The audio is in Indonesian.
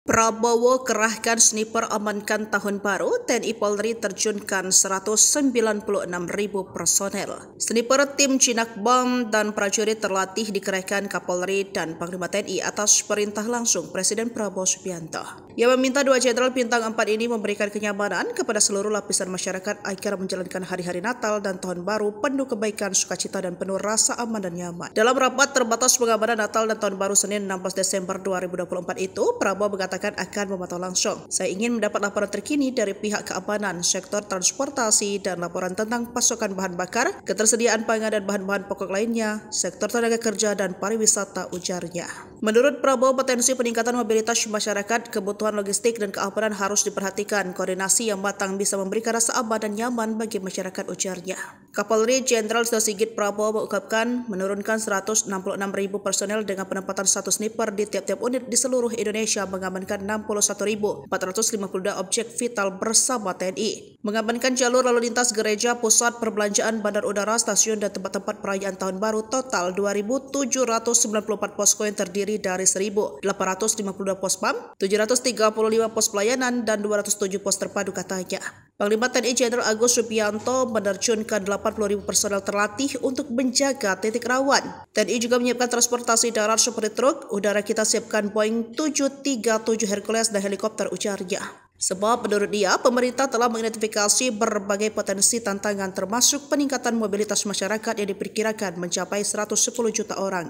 Prabowo kerahkan sniper amankan tahun baru, TNI Polri terjunkan 196.000 personel. Sniper tim Jinak Bom dan prajurit terlatih dikerahkan Kapolri dan Panglima TNI atas perintah langsung Presiden Prabowo Subianto. Ia meminta dua jenderal bintang 4 ini memberikan kenyamanan kepada seluruh lapisan masyarakat agar menjalankan hari-hari Natal dan Tahun Baru penuh kebaikan, sukacita, dan penuh rasa aman dan nyaman. Dalam rapat terbatas pengamanan Natal dan Tahun Baru Senin 16 Desember 2024 itu, Prabowo mengatakan akan memantau langsung. Saya ingin mendapat laporan terkini dari pihak keamanan, sektor transportasi, dan laporan tentang pasokan bahan bakar, ketersediaan pangan dan bahan-bahan pokok lainnya, sektor tenaga kerja dan pariwisata, ujarnya. Menurut Prabowo, potensi peningkatan mobilitas masyarakat, kebutuhan logistik dan keamanan harus diperhatikan. Koordinasi yang matang bisa memberikan rasa aman dan nyaman bagi masyarakat, ujarnya. Kapolri Jenderal Tito Sigit Prabowo mengungkapkan menurunkan 166.000 personel dengan penempatan satu sniper di tiap-tiap unit di seluruh Indonesia, mengamankan 61.452 objek vital bersama TNI, mengamankan jalur lalu lintas gereja, pusat perbelanjaan, bandar udara, stasiun, dan tempat-tempat perayaan Tahun Baru. Total 2.794 posko yang terdiri dari 1.852 pos PAM, 735 pos pelayanan, dan 207 pos terpadu, katanya. Panglima TNI Jenderal Agus Subianto menerjunkan 80.000 personel terlatih untuk menjaga titik rawan. TNI juga menyiapkan transportasi darat seperti truk, udara kita siapkan Boeing 737 Hercules dan helikopter, ujarnya. Sebab menurut dia, pemerintah telah mengidentifikasi berbagai potensi tantangan termasuk peningkatan mobilitas masyarakat yang diperkirakan mencapai 110 juta orang.